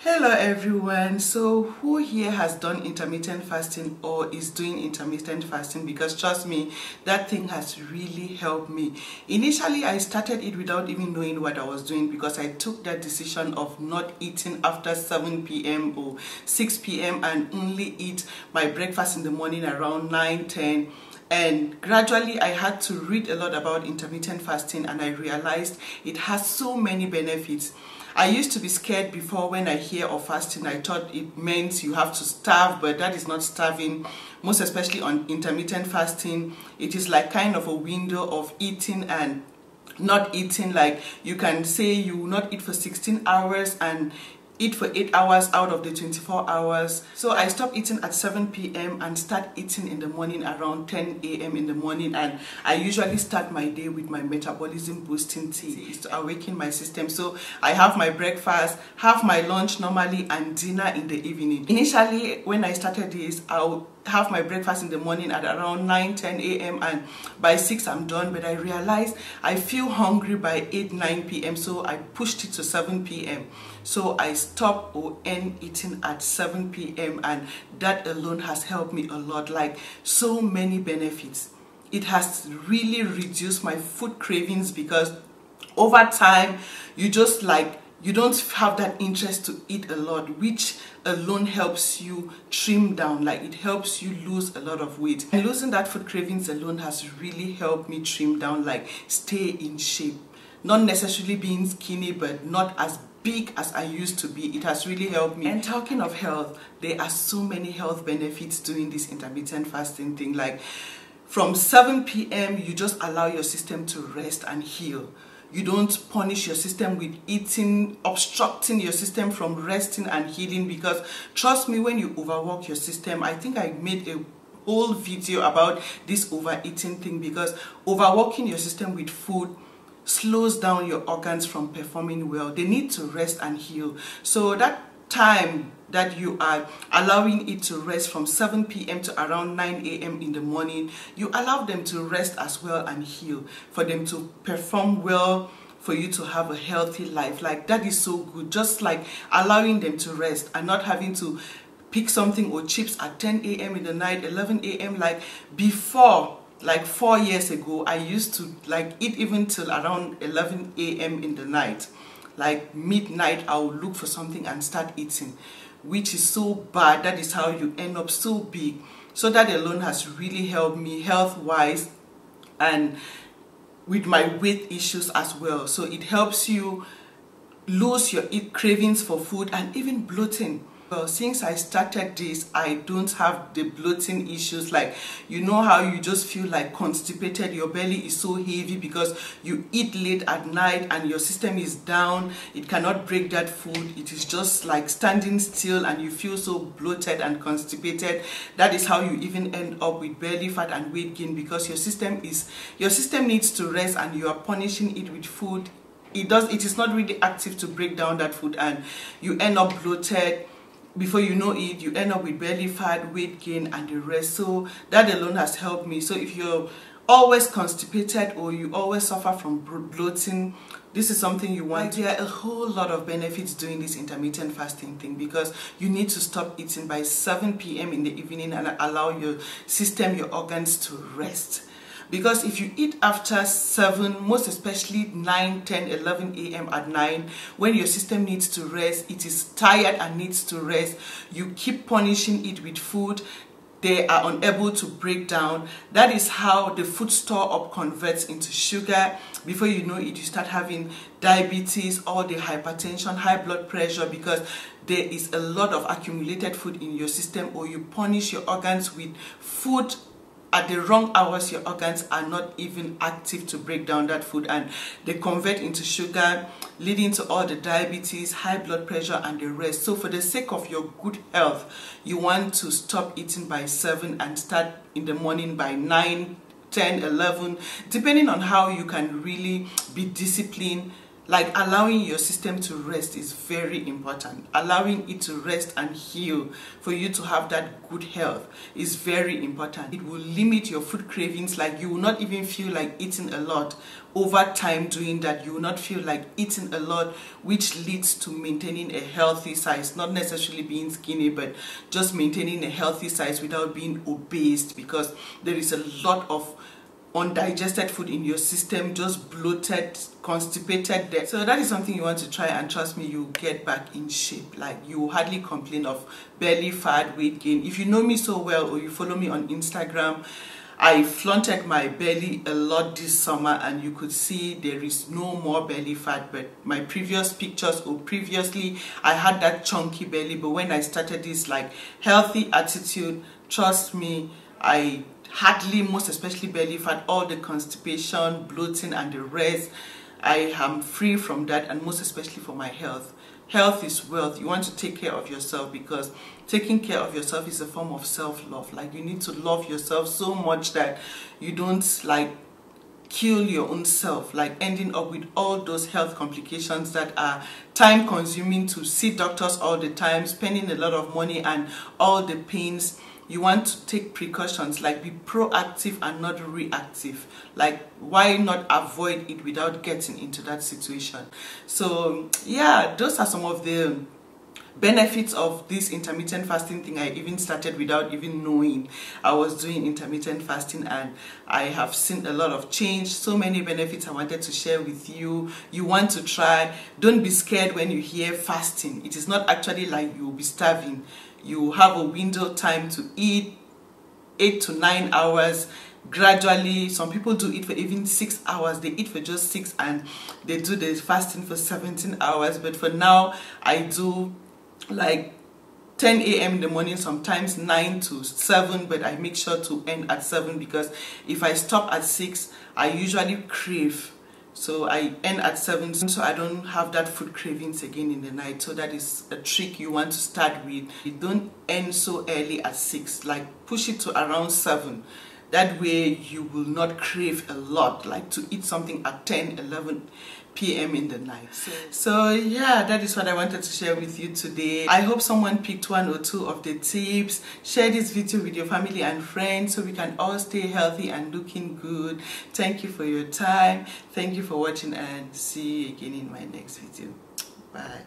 Hello everyone. So who here has done intermittent fasting or is doing intermittent fasting? Because trust me, that thing has really helped me. Initially I started it without even knowing what I was doing, because I took that decision of not eating after 7 p.m. or 6 p.m. and only eat my breakfast in the morning around 9-10. And gradually I had to read a lot about intermittent fasting, and I realized it has so many benefits. I used to be scared before. When I hear of fasting, I thought it meant you have to starve, but that is not starving. Most especially on intermittent fasting, it is like kind of a window of eating and not eating. Like you can say you will not eat for 16 hours and eat for 8 hours out of the 24 hours. So I stopped eating at 7 p.m. and start eating in the morning around 10 a.m. in the morning, and I usually start my day with my metabolism boosting tea to awaken my system. So I have my breakfast, have my lunch normally, and dinner in the evening. Initially when I started this, I'll have my breakfast in the morning at around 9-10 a.m. and by 6 I'm done, but I realized I feel hungry by 8-9 p.m. so I pushed it to 7 p.m. so I stopped or end eating at 7 p.m. and that alone has helped me a lot. Like, so many benefits. It has really reduced my food cravings, because over time you don't have that interest to eat a lot, which alone helps you trim down. Like, it helps you lose a lot of weight. And losing that food cravings alone has really helped me trim down, like stay in shape. Not necessarily being skinny, but not as big as I used to be. It has really helped me. And talking of health, there are so many health benefits doing this intermittent fasting thing. Like, from 7 p.m. you just allow your system to rest and heal. You don't punish your system with eating, obstructing your system from resting and healing, because trust me, when you overwork your system, I think I made a whole video about this overeating thing, because overworking your system with food slows down your organs from performing well. They need to rest and heal. So that time that you are allowing it to rest from 7 p.m. to around 9 a.m. in the morning, you allow them to rest as well and heal, for them to perform well, for you to have a healthy life. Like, that is so good. Just like allowing them to rest and not having to pick something or chips at 10 a.m. in the night, 11 a.m. like before. Like 4 years ago, I used to like eat even till around 11 a.m. in the night. Like midnight, I will look for something and start eating, which is so bad. That is how you end up so big. So that alone has really helped me health-wise and with my weight issues as well. So it helps you lose your cravings for food and even bloating. Well, since I started this, I don't have the bloating issues. Like, you know how you just feel like constipated, your belly is so heavy because you eat late at night and your system is down, it cannot break that food, it is just like standing still and you feel so bloated and constipated. That is how you even end up with belly fat and weight gain, because your system needs to rest and you are punishing it with food. It is not really active to break down that food, and you end up bloated. Before you know it, you end up with belly fat, weight gain, and the rest. So that alone has helped me. So if you're always constipated or you always suffer from bloating, this is something you want. There are a whole lot of benefits doing this intermittent fasting thing, because you need to stop eating by 7 p.m. in the evening and allow your system, your organs to rest. Because if you eat after 7, most especially 9, 10, 11 a.m. at 9, when your system needs to rest, it is tired and needs to rest, you keep punishing it with food, they are unable to break down. That is how the food store up converts into sugar. Before you know it, you start having diabetes, all the hypertension, high blood pressure, because there is a lot of accumulated food in your system, or you punish your organs with food at the wrong hours. Your organs are not even active to break down that food, and they convert into sugar, leading to all the diabetes, high blood pressure, and the rest. So for the sake of your good health, you want to stop eating by 7 and start in the morning by 9, 10, 11, depending on how you can really be disciplined. Like allowing your system to rest is very important. Allowing it to rest and heal for you to have that good health is very important. It will limit your food cravings. Like you will not even feel like eating a lot. Over time doing that, you will not feel like eating a lot, which leads to maintaining a healthy size. Not necessarily being skinny, but just maintaining a healthy size without being obese, because there is a lot of undigested food in your system, just bloated, constipated there. So that is something you want to try, and trust me, you get back in shape. Like you hardly complain of belly fat, weight gain. If you know me so well, or you follow me on Instagram, I flaunted my belly a lot this summer, and you could see there is no more belly fat. But my previous pictures, or previously, I had that chunky belly. But when I started this like healthy attitude, trust me, I hardly, most especially belly fat, all the constipation, bloating and the rest, I am free from that. And most especially for my health. Health is wealth. You want to take care of yourself, because taking care of yourself is a form of self-love. Like you need to love yourself so much that you don't like kill your own self, like ending up with all those health complications that are time consuming, to see doctors all the time, spending a lot of money and all the pains. You want to take precautions, like be proactive and not reactive. Like why not avoid it without getting into that situation? So yeah, those are some of the benefits of this intermittent fasting thing. I even started without even knowing I was doing intermittent fasting, and I have seen a lot of change. So many benefits I wanted to share with you. You want to try. Don't be scared when you hear fasting. It is not actually like you will be starving. You have a window time to eat, 8 to 9 hours. Gradually, some people do it for even 6 hours. They eat for just 6 and they do the fasting for 17 hours. But for now, I do like 10 a.m. in the morning, sometimes 9 to 7, but I make sure to end at 7, because if I stop at 6, I usually crave. So I end at 7, so I don't have that food cravings again in the night. So that is a trick you want to start with. You don't end so early at 6, like push it to around 7. That way you will not crave a lot, like to eat something at 10, 11 p.m. in the night. So yeah, that is what I wanted to share with you today. I hope someone picked 1 or 2 of the tips. Share this video with your family and friends so we can all stay healthy and looking good. Thank you for your time. Thank you for watching, and see you again in my next video. Bye.